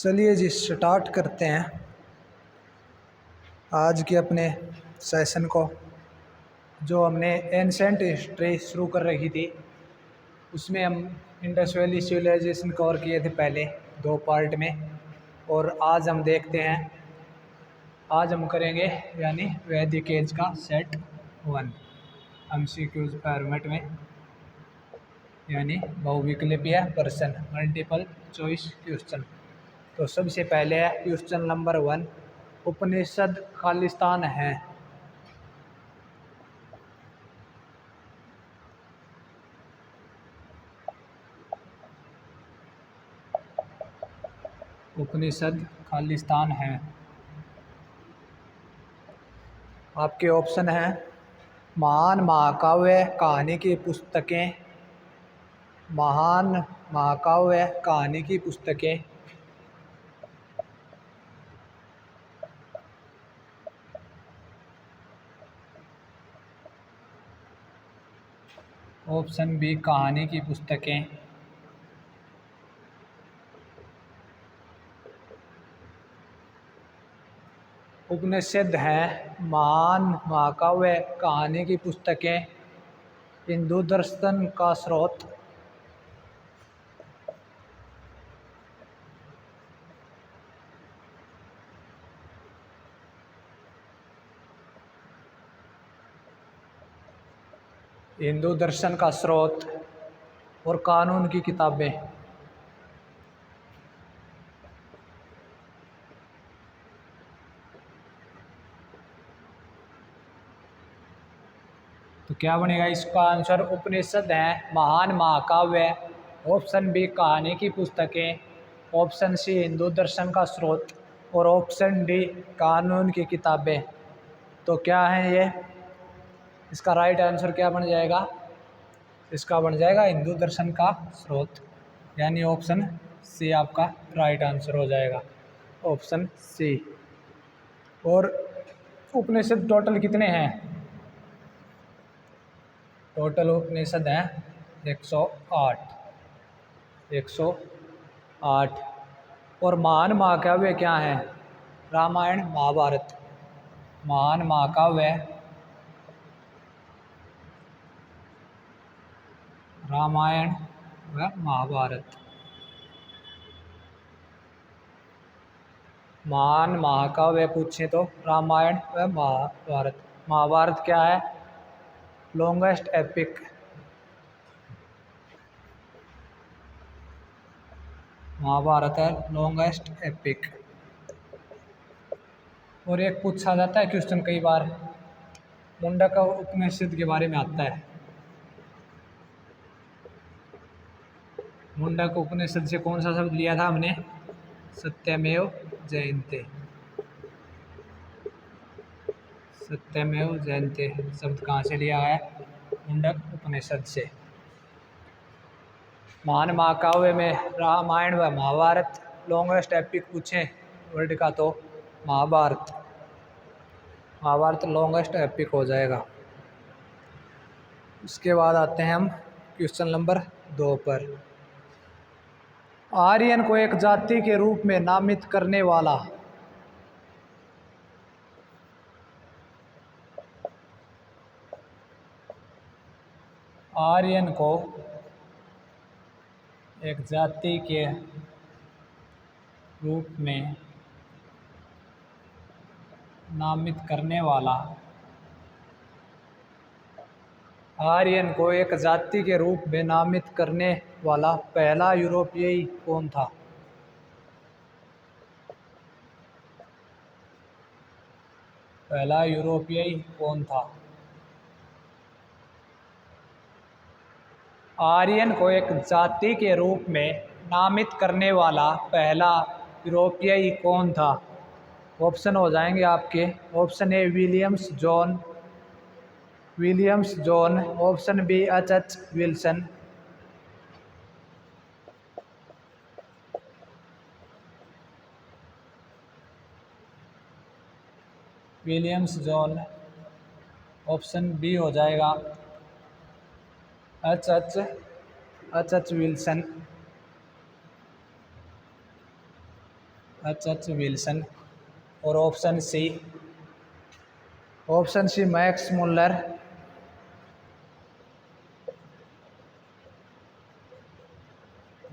चलिए जी स्टार्ट करते हैं आज के अपने सेशन को। जो हमने एंशेंट हिस्ट्री शुरू कर रखी थी उसमें हम इंडस वैली सिविलाइजेशन कवर किए थे पहले 2 पार्ट में, और आज हम देखते हैं, आज हम करेंगे यानी वैदिक एज का सेट 1 MCQs फॉर्मेट में, यानी बहुविकल्पीय प्रश्न मल्टीपल चॉइस क्वेश्चन। तो सबसे पहले है क्वेश्चन नंबर 1, उपनिषद खालिस्तान है। उपनिषद खालिस्तान है। आपके ऑप्शन हैं महान महाकाव्य कहानी की पुस्तकें, महान महाकाव्य कहानी की पुस्तकें, ऑप्शन बी कहानी की पुस्तकें, उपनिषद हैं महान महाकाव्य कहानी की पुस्तकें, हिंदू दर्शन का स्रोत, हिंदू दर्शन का स्रोत और कानून की किताबें। तो क्या बनेगा इसका आंसर? उपनिषद है महान महाकाव्य, ऑप्शन बी कहानी की पुस्तकें, ऑप्शन सी हिंदू दर्शन का स्रोत और ऑप्शन डी कानून की किताबें। तो क्या है ये? इसका राइट आंसर क्या बन जाएगा? इसका बन जाएगा हिंदू दर्शन का स्रोत, यानी ऑप्शन सी आपका राइट आंसर हो जाएगा, ऑप्शन सी। और उपनिषद टोटल कितने हैं? टोटल उपनिषद हैं 108। और महान महाकाव्य क्या हैं? रामायण महाभारत। महान महाकाव्य रामायण व महाभारत। महान महाकाव्य पूछे तो रामायण व महाभारत। महाभारत क्या है? Longest epic. महाभारत है लॉन्गेस्ट एपिक। और एक पूछा जाता है क्वेश्चन कई बार, मुंडक उपनिषद के बारे में आता है। मुंडक उपनिषद से कौन सा शब्द लिया था हमने? सत्यमेव जयते। सत्यमेव जयते शब्द कहाँ से लिया है? मुंडक उपनिषद से। महान महाकाव्य में रामायण व महाभारत। लॉन्गेस्ट एपिक पूछे वर्ल्ड का तो महाभारत। महाभारत लॉन्गेस्ट एपिक हो जाएगा। उसके बाद आते हैं हम क्वेश्चन नंबर 2 पर। आर्यन को एक जाति के रूप में नामित करने वाला। आर्यन को एक जाति के रूप में नामित करने वाला। आर्यन को एक जाति के रूप में नामित करने वाला पहला यूरोपीय कौन था? पहला यूरोपीय कौन था? आर्यन को एक जाति के रूप में नामित करने वाला पहला यूरोपीय कौन था? ऑप्शन हो जाएंगे आपके। Option A Williams John, option B H Wilson, Williams John, option B हो जाएगा H Wilson. H H Wilson. और option C Max Muller.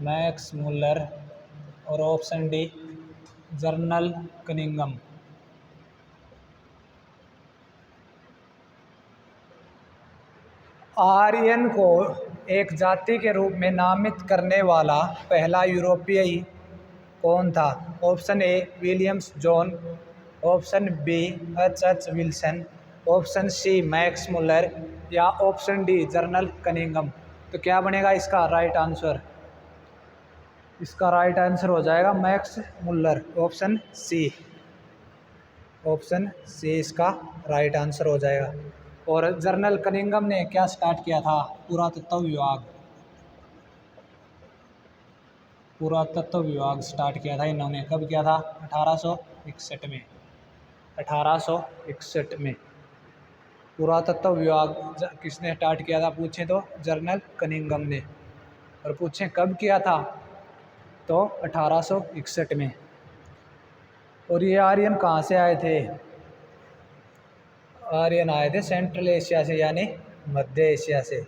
Max Muller. और option D general Cunningham. Aryan को एक जाति के रूप में नामित करने वाला पहला यूरोपीय कौन था? Option A Williams John. Option B H H Wilson. Option C Max Muller. या ऑप्शन डी जर्नल कनिंगम। तो क्या बनेगा इसका राइट आंसर? इसका राइट आंसर हो जाएगा Max Muller, option C. Option C इसका राइट आंसर हो जाएगा। और जर्नल कनिंगम ने क्या स्टार्ट किया था? पुरातत्व विभाग। पुरातत्व विभाग स्टार्ट किया था इन्होंने। कब किया था? 1861 में। 1861 में पुरातत्व विभाग किसने स्टार्ट किया था पूछे तो जर्नल कनिंगम ने। और पूछे कब किया था तो 1861 में। और ये आर्यन कहाँ से आए थे? आर्यन आए थे सेंट्रल एशिया से, यानी मध्य एशिया से।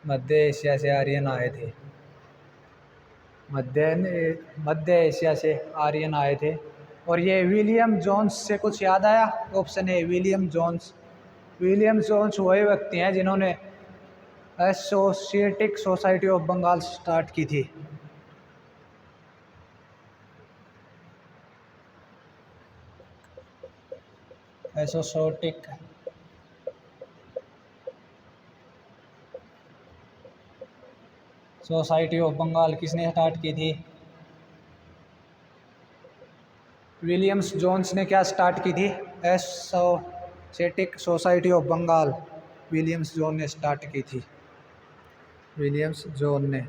मध्य एशिया से आर्यन आए थे। मध्य एशिया से आर्यन आए थे। और ये विलियम जोन्स से कुछ याद आया? Option A William Jones. William Jones वही व्यक्ति हैं जिन्होंने Asiatic society of Bengal start की थी। एसोसिएटिक सोसाइटी ऑफ बंगाल किसने स्टार्ट की थी? विलियम्स जोन्स ने क्या स्टार्ट की थी? Asiatic society of Bengal Williams John ने स्टार्ट की थी। विलियम्स जोन ने।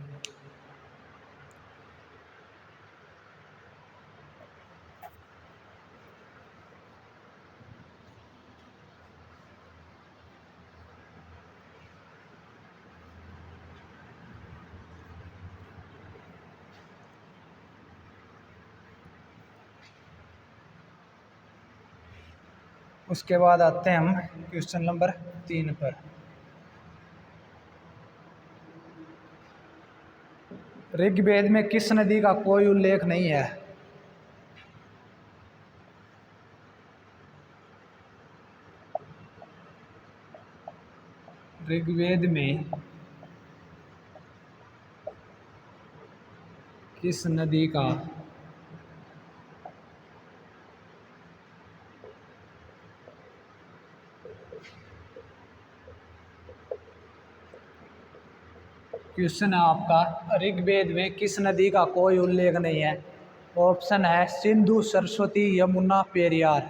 उसके बाद आते हैं हम क्वेश्चन नंबर 3 पर। ऋग्वेद में किस नदी का कोई उल्लेख नहीं है? ऋग्वेद में किस नदी का क्वेश्चन है आपका, ऋग्वेद में किस नदी का कोई उल्लेख नहीं है? ऑप्शन है सिंधु, सरस्वती, यमुना, पेरियार।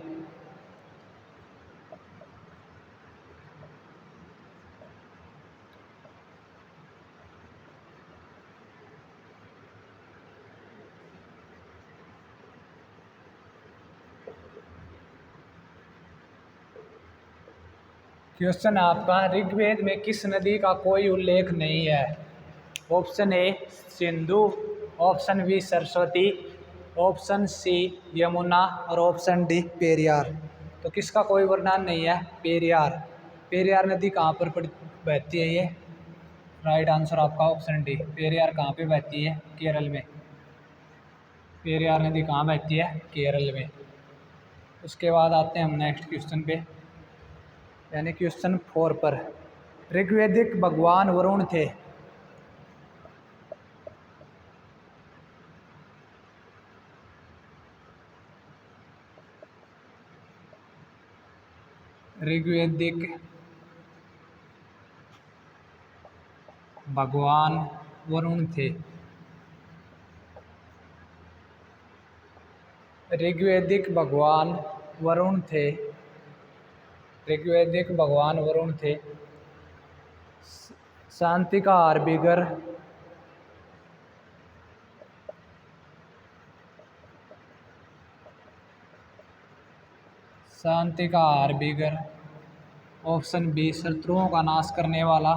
क्वेश्चन है आपका, ऋग्वेद में किस नदी का कोई उल्लेख नहीं है? Option A Sindhu. Option B Saraswati. Option C Yamuna. और ऑप्शन डी पेरियार। तो किसका कोई वर्णन नहीं है? पेरियार। पेरियार नदी कहाँ पर बहती है? ये राइट आंसर आपका ऑप्शन डी। पेरियार कहाँ पे बहती है? केरल में। पेरियार नदी कहाँ बहती है? केरल में। उसके बाद आते हैं हम नेक्स्ट क्वेश्चन पे, यानी क्वेश्चन 4 पर। ऋग्वेदिक भगवान वरुण थे। ऋग्वेदिक भगवान वरुण थे। ऋग्वेदिक भगवान वरुण थे। ऋग्वेदिक भगवान वरुण थे। शांति का हार्बिगर। शांति का हार्बिगर। ऑप्शन बी शत्रुओं का नाश करने वाला।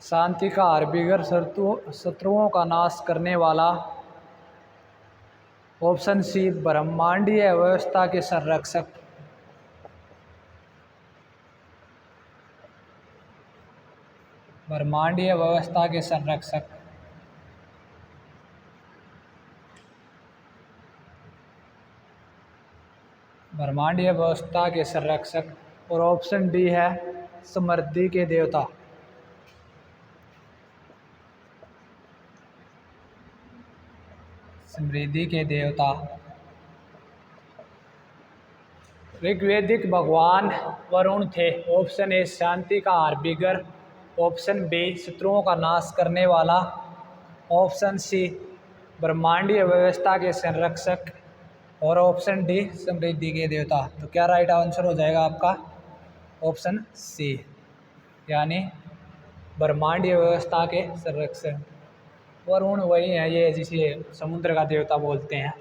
शांति का हार्बिगर, शत्रुओं का नाश करने वाला। ऑप्शन सी ब्रह्मांडीय व्यवस्था के संरक्षक। ब्रह्मांडीय व्यवस्था के संरक्षक। ब्रह्मांडीय व्यवस्था के संरक्षक। और ऑप्शन डी है समृद्धि के देवता। समृद्धि के देवता। ऋग्वेदिक भगवान वरुण थे। ऑप्शन ए शांति का हार्बिगर। ऑप्शन बी शत्रुओं का नाश करने वाला। ऑप्शन सी ब्रह्मांडीय व्यवस्था के संरक्षक। और ऑप्शन डी समृद्धि के देवता। तो क्या राइट आंसर हो जाएगा आपका? ऑप्शन सी, यानी ब्रह्मांडीय व्यवस्था के संरक्षक। वरुण वही है ये जिसे समुद्र का देवता बोलते हैं।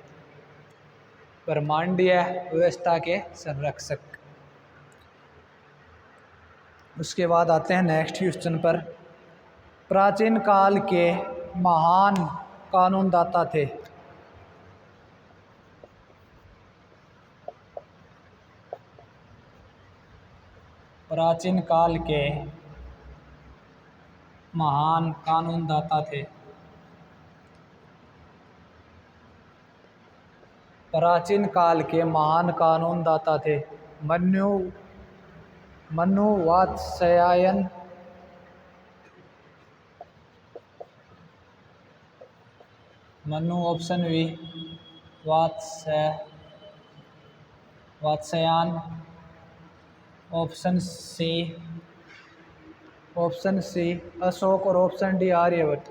ब्रह्मांडीय व्यवस्था के संरक्षक। उसके बाद आते हैं नेक्स्ट क्वेश्चन पर। प्राचीन काल के महान कानूनदाता थे। प्राचीन काल के महान कानूनदाता थे। प्राचीन काल के महान कानूनदाता थे। Manu Vatsyayan. Manu option B Vatsyayan. Option C Ashoka. और option D Aryabhata.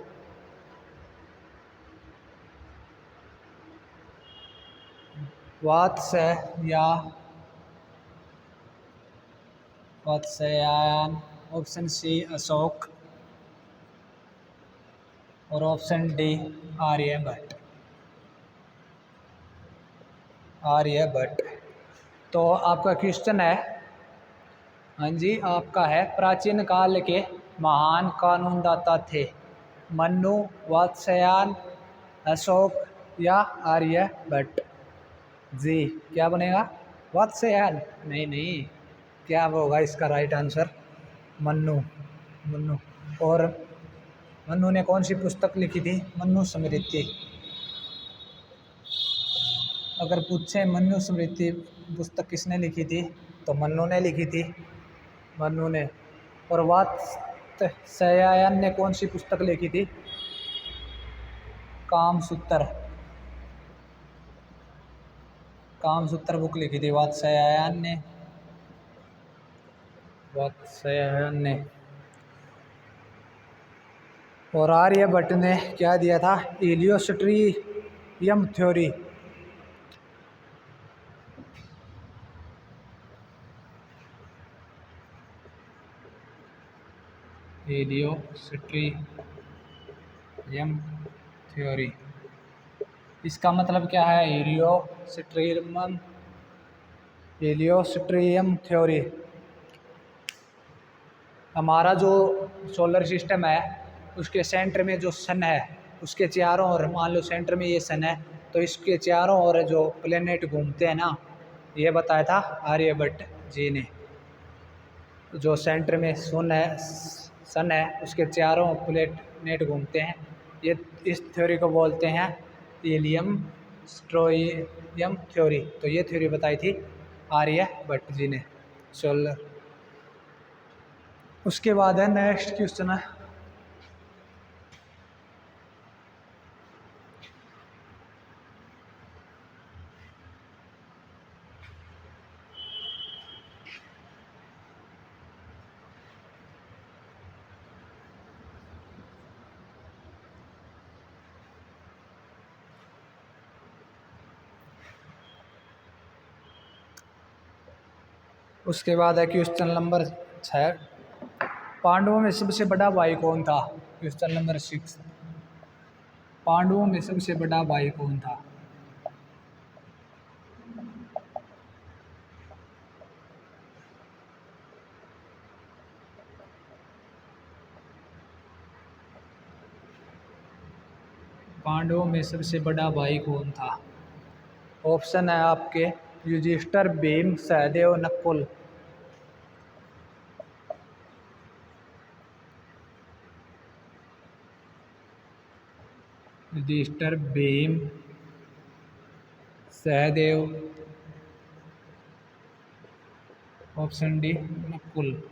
Vatsyayan. Option C Ashoka. और ऑप्शन डी आर्यभट्ट। आर्यभट्ट। तो आपका क्वेश्चन है, हाँ जी, आपका है प्राचीन काल के महान कानूनदाता थे मनु, वात्स्यायन, अशोक या आर्यभट्ट। जी क्या बनेगा? वात्स्यायन? नहीं नहीं, क्या होगा इसका राइट आंसर? मनु। मनु। और मनु ने कौन सी पुस्तक लिखी थी? मनु स्मृति। अगर पूछे मनु स्मृति पुस्तक किसने लिखी थी, तो मनु ने लिखी थी। मनु ने। और वात्स्यायन ने कौन सी पुस्तक लिखी थी? कामसूत्र। कामसूत्र बुक लिखी थी वात्स्यायन ने। वात्स्यायन ने। और आर्यभट्ट ने क्या दिया था? हीलियोस्ट्रियम थ्योरी। हीलियोस्ट्रियम थ्योरी। इसका मतलब क्या है? हीलियोस्ट्रियम थ्योरी। हमारा जो सोलर सिस्टम है उसके सेंटर में जो सन है उसके चारों ओर, मान लो सेंटर में ये सन है, तो इसके चारों ओर जो प्लेनेट घूमते हैं ना, ये बताया था आर्यभट्ट जी ने। जो सेंटर में सन है उसके चारों प्लेनेट घूमते हैं, ये इस थ्योरी को बोलते हैं हीलियोस्ट्रियम थ्योरी। तो ये थ्योरी बताई थी आर्यभट्ट जी ने, सोलर। उसके बाद है नेक्स्ट क्वेश्चन है, उसके बाद है क्वेश्चन नंबर 6। पांडवों में सबसे बड़ा भाई कौन था? Question number 6। पांडवों में सबसे बड़ा भाई कौन था? पांडवों में सबसे बड़ा भाई कौन था? ऑप्शन है आपके Yudhishthir, Bhim, Sahdev, Nakul. Yudhishthir, Bhim, Sahdev, option D Nakul.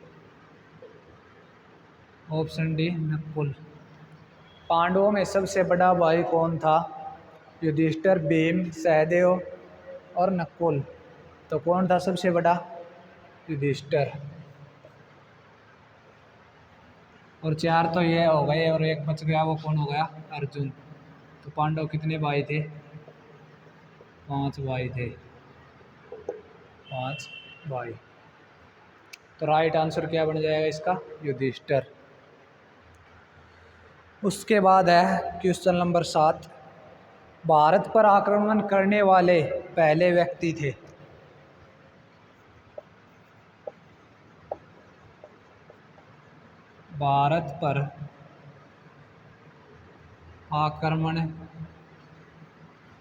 Option D Nakul. पांडवों में सबसे बड़ा भाई कौन था? युधिष्ठिर, भीम, सहदेव और नकुल। तो कौन था सबसे बड़ा? युधिष्ठिर। और चार तो ये हो गए और एक बच गया, वो कौन हो गया? अर्जुन। तो पांडव कितने भाई थे? 5 भाई थे। 5 भाई। तो राइट आंसर क्या बन जाएगा इसका? युधिष्ठिर। उसके बाद है क्वेश्चन नंबर 7। भारत पर आक्रमण करने वाले पहले व्यक्ति थे। भारत पर आक्रमण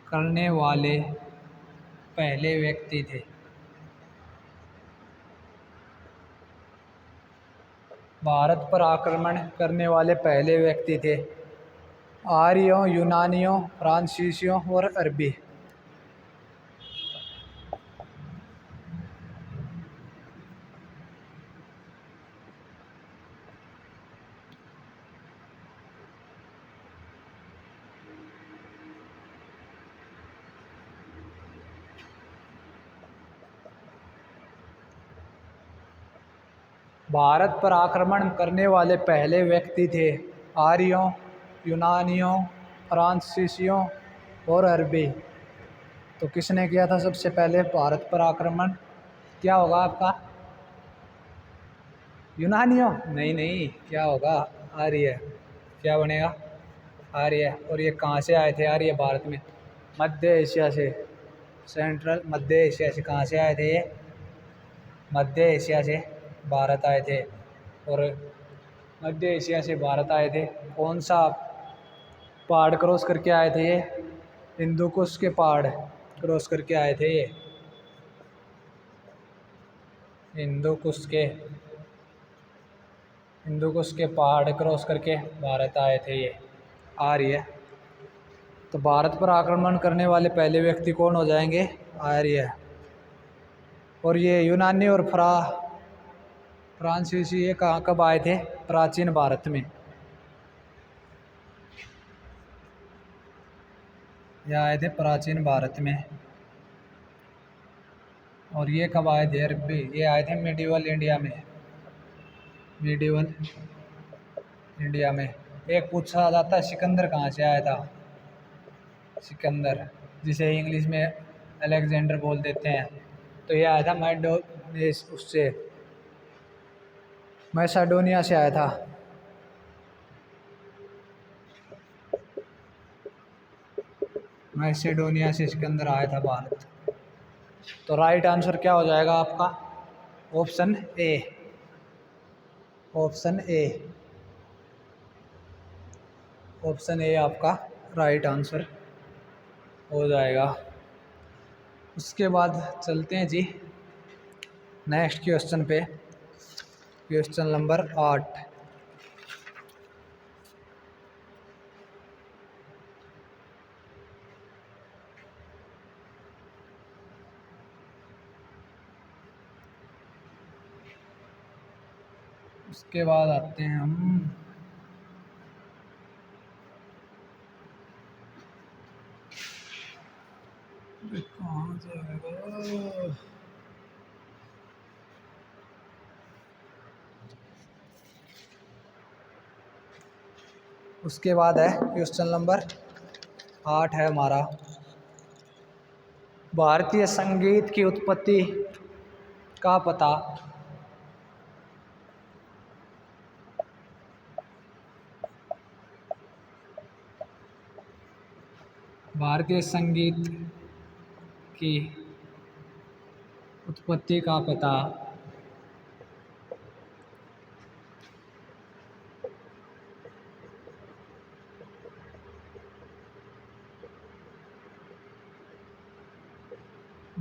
करने वाले पहले व्यक्ति थे। भारत पर आक्रमण करने वाले पहले व्यक्ति थे। आर्यों, यूनानियों, फ्रांसीसियों और अरबी। भारत पर आक्रमण करने वाले पहले व्यक्ति थे आर्यों, यूनानियों, फ्रांसीसियों और अरबी। तो किसने किया था सबसे पहले भारत पर आक्रमण? क्या होगा आपका? यूनानियों? नहीं नहीं, क्या होगा? आर्य। क्या बनेगा? आर्य। और ये कहाँ से आए थे आर्य भारत में? मध्य एशिया से। सेंट्रल मध्य एशिया से। कहाँ से आए थे ये? मध्य एशिया से भारत आए थे। और मध्य एशिया से भारत आए थे। कौन सा पहाड़ क्रॉस करके आए थे ये? हिंदू कुश के पहाड़ क्रॉस करके आए थे ये। हिंदू कुश के पहाड़ क्रॉस करके भारत आए थे ये आर्य। तो भारत पर आक्रमण करने वाले पहले व्यक्ति कौन हो जाएंगे? आर्य। और ये यूनानी और फ्रांसीसी ये कहाँ कब आए थे? प्राचीन भारत में। ये आए थे प्राचीन भारत में। और ये कब आए थे? अरबी। ये आए थे मिडिवल इंडिया में। मिडिवल इंडिया में। एक पूछा जाता है सिकंदर कहाँ से आया था? सिकंदर, जिसे इंग्लिश में अलेक्जेंडर बोल देते हैं। तो ये आया था उससे मैसाडोनिया से आया था। मैसेडोनिया से सिकंदर आया था भारत। तो राइट आंसर क्या हो जाएगा आपका? Option A. Option A. Option A आपका राइट आंसर हो जाएगा। उसके बाद चलते हैं जी नेक्स्ट क्वेश्चन पे। Question number 8। उसके बाद आते हैं हम कहाँ जाएगा? उसके बाद है क्वेश्चन नंबर 8 है हमारा। भारतीय संगीत की उत्पत्ति का पता। भारतीय संगीत की उत्पत्ति का पता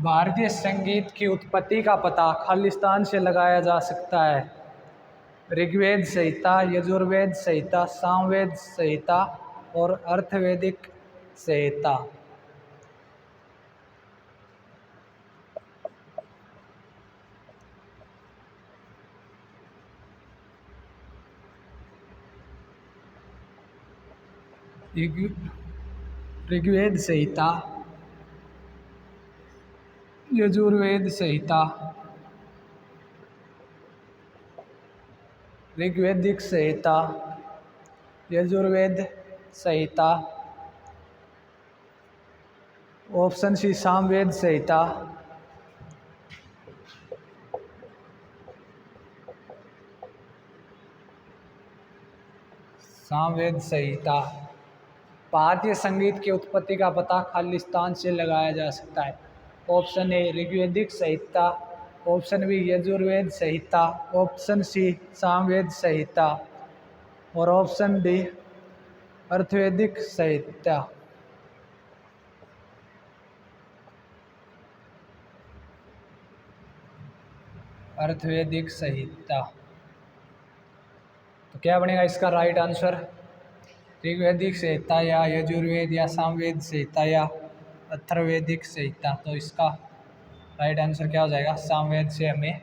भारतीय संगीत की उत्पत्ति का पता खालिस्तान से लगाया जा सकता है। ऋग्वेद संहिता, यजुर्वेद संहिता, सामवेद संहिता और अर्थवैदिक संहिता। ऋग्वेद संहिता, यजुर्वेद संहिता, ऋग्वेदिक संहिता, यजुर्वेद संहिता, ऑप्शन सी सामवेद संहिता, सामवेद संहिता। भारतीय संगीत की उत्पत्ति का पता खालिस्तान से लगाया जा सकता है। Option A Rigvedic Samhita, option B Yajurveda Samhita, option C Samaveda Samhita और ऑप्शन डी अर्थवैदिक संहिता। अर्थवैदिक संहिता। तो क्या बनेगा इसका राइट आंसर? ऋग्वेदिक संहिता या यजुर्वेद या सामवेद संहिता या अथर्वैदिक संहिता। तो इसका राइट आंसर क्या हो जाएगा? सामवेद से हमें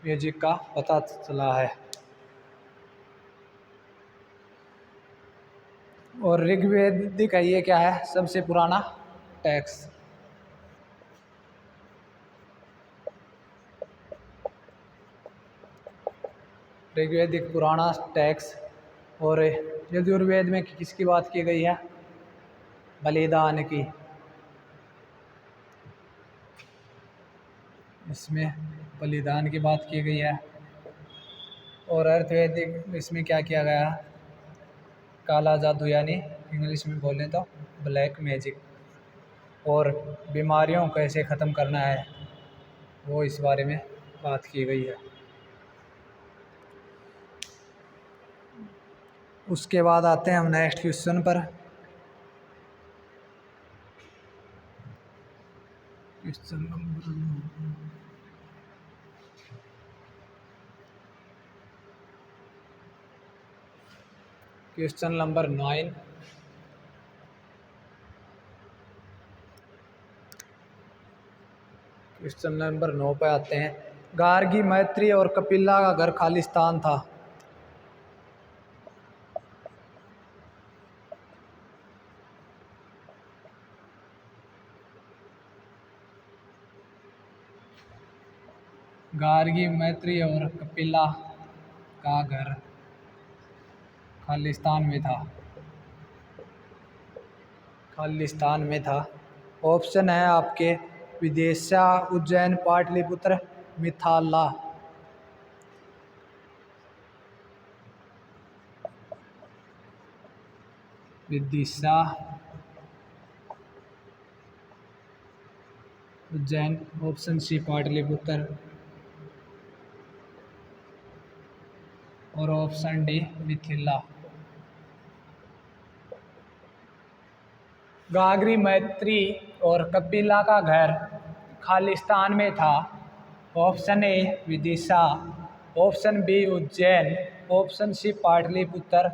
म्यूजिक का पता चला है। और ऋग्वेदिक है, ये क्या है? सबसे पुराना टेक्स्ट। ऋग्वेदिक पुराना टेक्स्ट। और यजुर्वेद में किसकी बात की गई है? बलिदान की। इसमें बलिदान की बात की गई है। और अर्थवैदिक इसमें क्या किया गया है? काला जादू, यानी इंग्लिश में बोलें तो ब्लैक मैजिक। और बीमारियों को कैसे ख़त्म करना है वो इस बारे में बात की गई है। उसके बाद आते हैं हम नेक्स्ट क्वेश्चन पर। Question number 9। क्वेश्चन नंबर 9 पे आते हैं। गार्गी, मैत्री और कपिला का घर खालिस्तान था। गार्गी, मैत्री और कपिला का घर खालिस्तान में था। खालिस्तान में था। ऑप्शन है आपके विदिशा, उज्जैन, पाटलिपुत्र, मिथिला। विदिशा, उज्जैन, ऑप्शन सी पाटलिपुत्र और ऑप्शन डी मिथिला। गागरी, मैत्री और कपिला का घर खालिस्तान में था। Option A Vidisha, option B Ujjain, option C Pataliputra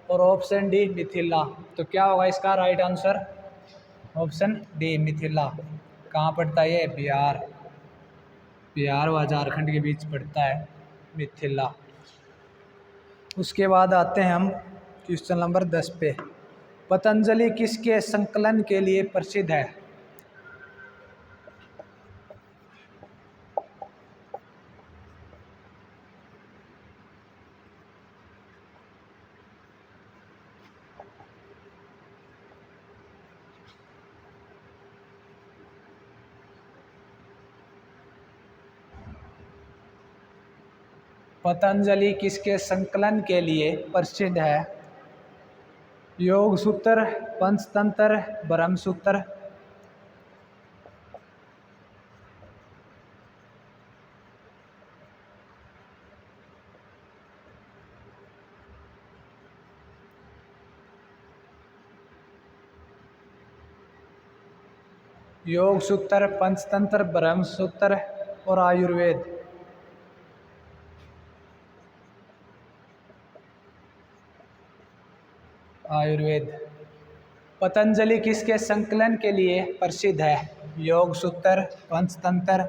और ऑप्शन डी मिथिला। तो क्या होगा इसका right answer? Option D Mithila. कहाँ पड़ता है ये? बिहार। बिहार व झारखंड के बीच पड़ता है मिथिला। उसके बाद आते हैं हम क्वेश्चन नंबर 10 पे। पतंजलि किसके संकलन के लिए प्रसिद्ध है? पतंजलि किसके संकलन के लिए प्रसिद्ध है? योग सूत्र, पंचतंत्र, ब्रह्म सूत्र। योग सूत्र, पंचतंत्र, ब्रह्म सूत्र और आयुर्वेद। आयुर्वेद। पतंजलि किसके संकलन के लिए प्रसिद्ध है? योग सूत्र, पंचतंत्र,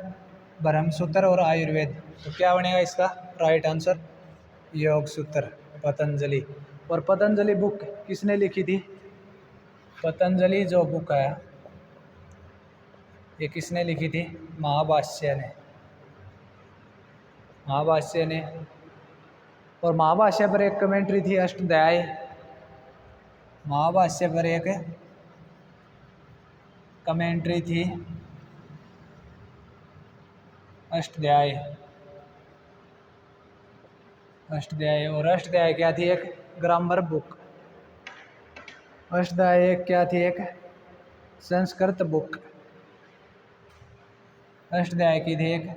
ब्रह्म सूत्र और आयुर्वेद। तो क्या बनेगा इसका राइट आंसर? योग सूत्र, पतंजलि। और पतंजलि बुक किसने लिखी थी? पतंजलि जो बुक है ये किसने लिखी थी? महाभाष्य ने। महाभाष्य ने। और महाभाष्य पर एक कमेंट्री थी अष्टाध्यायी। महाभाष्य पर एक कमेंट्री थी अष्टाध्यायी। अष्टाध्यायी। और अष्टाध्यायी क्या थी? एक ग्रामर बुक। अष्टाध्यायी एक क्या थी? एक संस्कृत बुक। अष्टाध्यायी की थी एक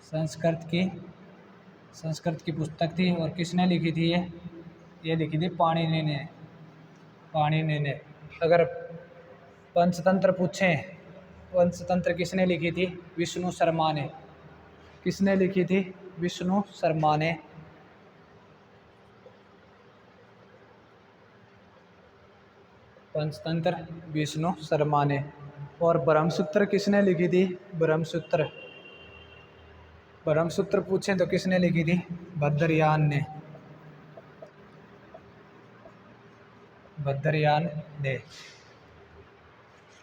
संस्कृत की पुस्तक थी। और किसने लिखी थी ये लिखी थी पाणिनि ने। पाणिनि ने। अगर पंचतंत्र पूछें, पंचतंत्र किसने लिखी थी? विष्णु शर्मा ने। किसने लिखी थी? विष्णु शर्मा ने। पंचतंत्र विष्णु शर्मा ने। और ब्रह्मसूत्र किसने लिखी थी? ब्रह्मसूत्र। ब्रह्मसूत्र पूछें तो किसने लिखी थी? भद्रयान ने। भद्रयान ने।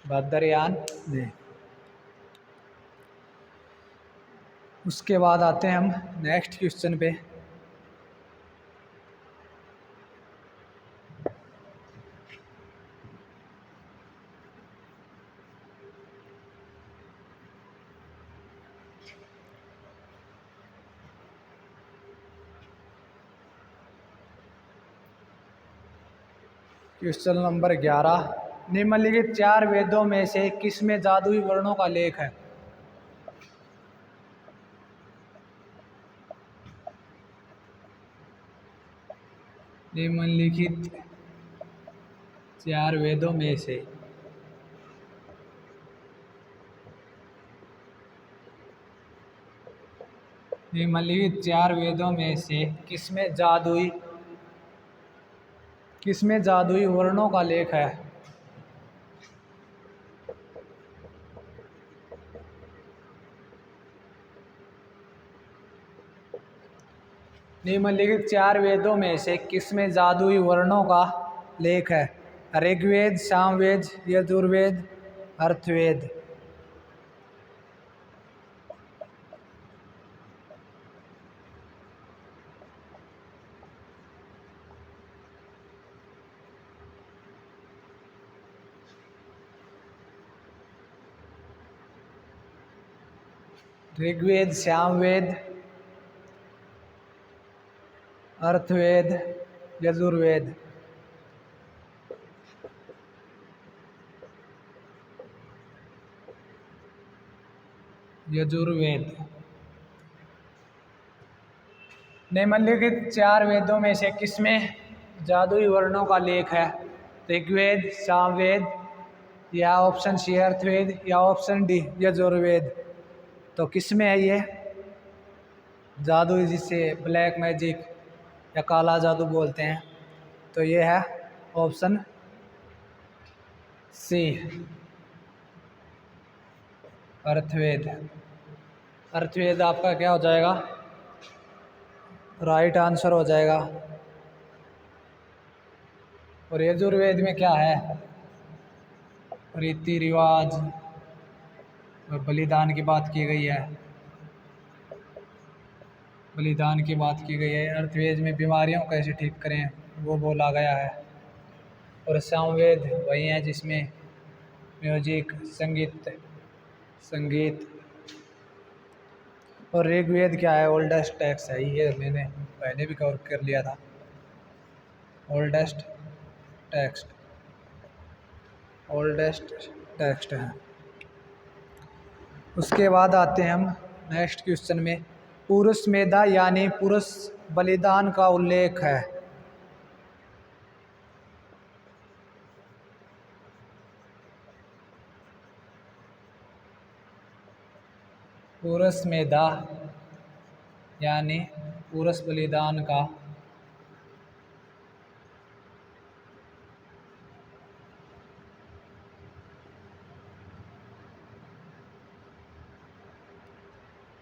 भद्रयान ने। उसके बाद आते हैं हम नेक्स्ट क्वेश्चन पे। Question number 11। निम्नलिखित 4 वेदों में से किसमें जादुई वर्णों का लेख है? निम्नलिखित 4 वेदों में से निम्नलिखित 4 वेदों में से किसमें जादुई वर्णों का लेख है? निम्नलिखित 4 वेदों में से किसमें जादुई वर्णों का लेख है? ऋग्वेद, सामवेद, यजुर्वेद, अर्थवेद। ऋग्वेद, सामवेद, अर्थवेद, यजुर्वेद। यजुर्वेद। निम्नलिखित 4 वेदों में से किसमें जादुई वर्णों का लेख है? ऋग्वेद, सामवेद, या ऑप्शन सी अर्थवेद, या ऑप्शन डी यजुर्वेद। तो किसमें है ये जादुई, जिसे ब्लैक मैजिक या काला जादू बोलते हैं? तो ये है ऑप्शन सी अर्थवेद। अर्थवेद आपका क्या हो जाएगा? राइट आंसर हो जाएगा। और यजुर्वेद में क्या है? रीति रिवाज और बलिदान की बात की गई है। बलिदान की बात की गई है। अर्थवेद में बीमारियों को कैसे ठीक करें वो बोला गया है। और सामवेद वही है जिसमें म्यूजिक, संगीत। और ऋग्वेद क्या है? ओल्डेस्ट टेक्स्ट है। ये मैंने पहले भी कवर कर लिया था। ओल्डेस्ट टेक्स्ट है। उसके बाद आते हैं हम नेक्स्ट क्वेश्चन में। पुरुष मेधा यानी पुरुष बलिदान का उल्लेख है। पुरुष मेधा यानी पुरुष बलिदान का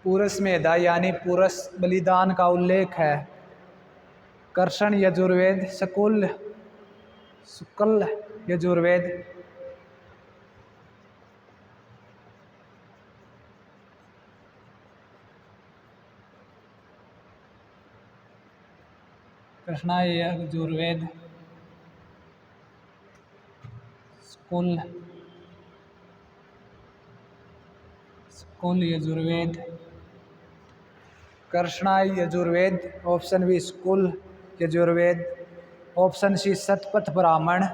पुरुष मेधा यानी पुरुष बलिदान का उल्लेख है कृष्ण यजुर्वेद शुक्ल यजुर्वेद कृष्णा यजुर्वेद स्कूल यजुर्वेद कृष्णा यजुर्वेद, ऑप्शन बी स्कूल यजुर्वेद, ऑप्शन सी शतपथ ब्राह्मण,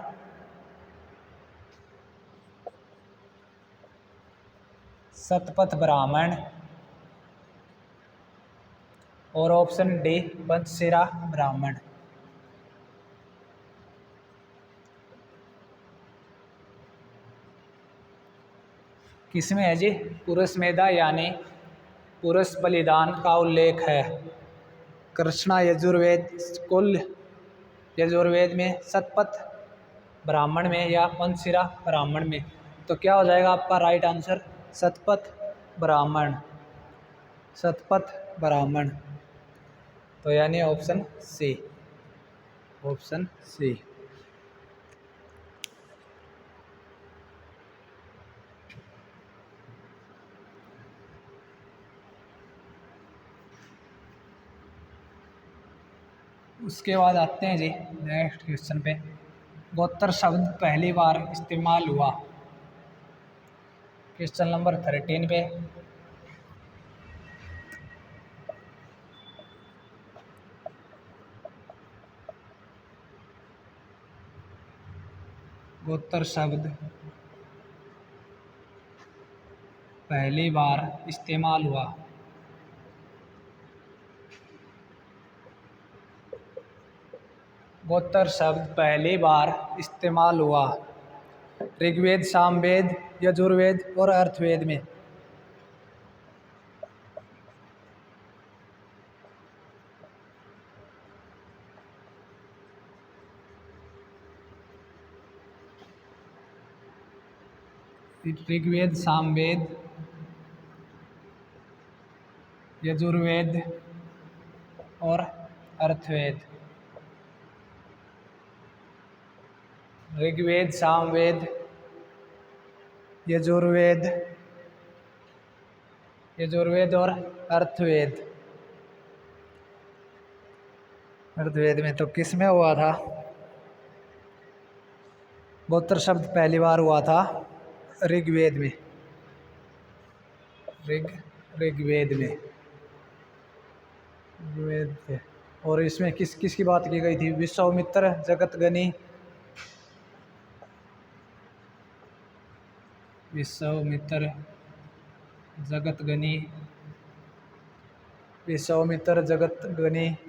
और ऑप्शन डी पंचशिरा ब्राह्मण। किसमें है जी? पुरुष मेधा यानी पुरुष बलिदान का उल्लेख है कृष्णा यजुर्वेद, कुल यजुर्वेद में, शतपथ ब्राह्मण में या पंचशिरा ब्राह्मण में। तो क्या हो जाएगा आपका राइट आंसर? शतपथ ब्राह्मण। तो यानी ऑप्शन सी। उसके बाद आते हैं जी नेक्स्ट क्वेश्चन पे। गोत्र शब्द पहली बार इस्तेमाल हुआ, क्वेश्चन नंबर 13 पे। गोत्र शब्द पहली बार इस्तेमाल हुआ। गोत्र शब्द पहली बार इस्तेमाल हुआ ऋग्वेद, सामवेद, यजुर्वेद और अर्थवेद में। ऋग्वेद, सामवेद, यजुर्वेद और अर्थवेद। ऋग्वेद, सामवेद, यजुर्वेद और अर्थवेद में। तो किस में हुआ था? गोत्र शब्द पहली बार हुआ था ऋग्वेद में। ऋग्वेद में। और इसमें किस किस की बात की गई थी? विश्वामित्र, जगतगनी, जगतगनी,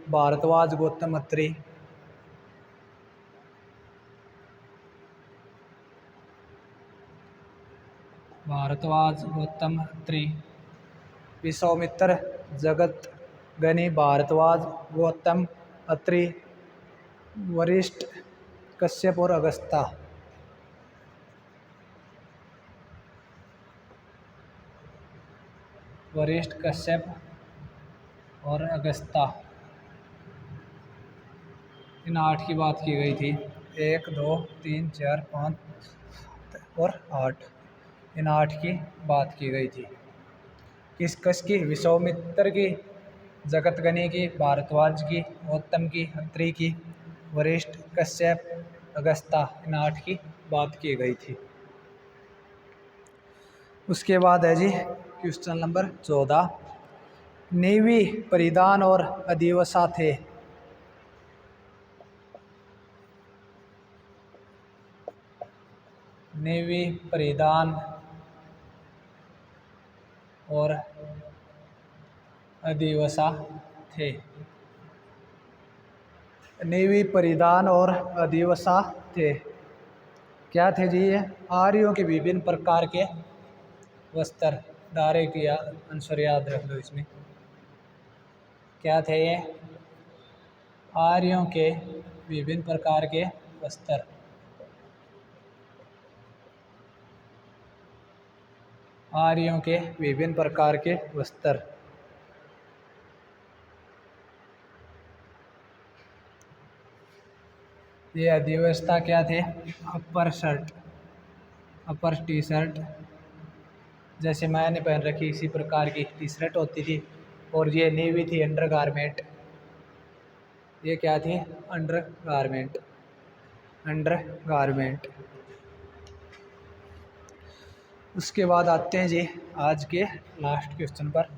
भारद्वाज, गौतम अत्रि। विश्वामित्र, जगतगनी, भारद्वाज, गौतम अत्रि, वशिष्ठ, कश्यप और अगस्त्य। वशिष्ठ, कश्यप और अगस्त्य, इन 8 की बात की गई थी। 1 2 3 4 5 और 8, इन 8 की बात की गई थी। किस की? विश्वामित्र की, जगतगनी की, भारद्वाज की, गौतम की, अत्रि की, वशिष्ठ, कश्यप, अगस्त्य, इन 8 की बात की गई थी। उसके बाद है जी क्वेश्चन नंबर 14। नेवी परिधान और अधिवसा थे। नेवी परिधान और अधिवसा थे। नेवी परिधान और अधिवसा थे। क्या थे जी? ये आर्यों के विभिन्न प्रकार के वस्त्र। डायरेक्ट या आंसर याद रख लो। इसमें क्या थे ये? आर्यों के विभिन्न प्रकार के वस्त्र। आर्यों के विभिन्न प्रकार के वस्त्र। ये अधिव्यवस्था क्या थे? अपर शर्ट, अपर टी शर्ट, जैसे मैंने पहन रखी इसी प्रकार की टी शर्ट होती थी। और ये नेवी थी अंडर गारमेंट। ये क्या थी? Under garment, under garment. उसके बाद आते हैं जी आज के लास्ट क्वेश्चन पर।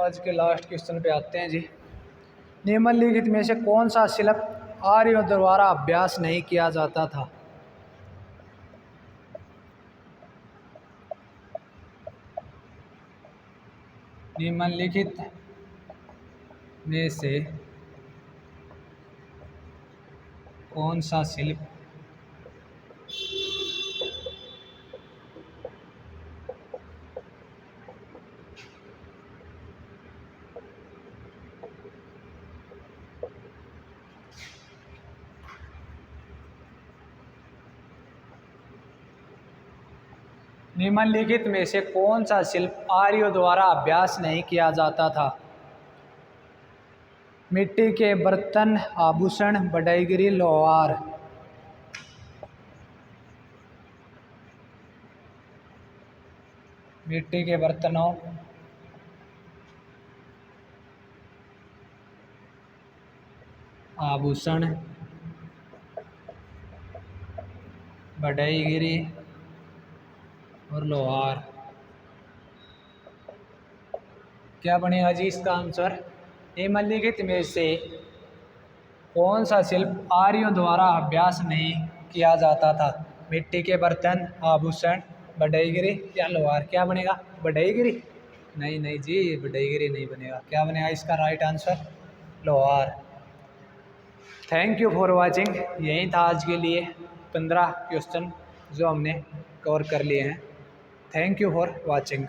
आज के लास्ट क्वेश्चन पे आते हैं जी। निम्नलिखित में से कौन सा शिल्प आर्यों द्वारा अभ्यास नहीं किया जाता था? निम्नलिखित में से कौन सा शिल्प निम्नलिखित में से कौन सा शिल्प आर्यों द्वारा अभ्यास नहीं किया जाता था? मिट्टी के बर्तन, आभूषण, बढ़ईगिरी, लोहार। मिट्टी के बर्तनों, आभूषण, बढ़ईगिरी और लोहार। क्या बनेगा जी इसका आंसर? निम्नलिखित में से कौन सा शिल्प आर्यों द्वारा अभ्यास नहीं किया जाता था? मिट्टी के बर्तन, आभूषण, बढ़ईगिरी या लोहार। क्या बनेगा? बढ़ईगिरी? नहीं नहीं जी, बढ़ईगिरी नहीं बनेगा। क्या बनेगा इसका राइट आंसर? लोहार। Thank you for watching. यही था आज के लिए 15 क्वेश्चन जो हमने कवर कर लिए हैं। Thank you for watching.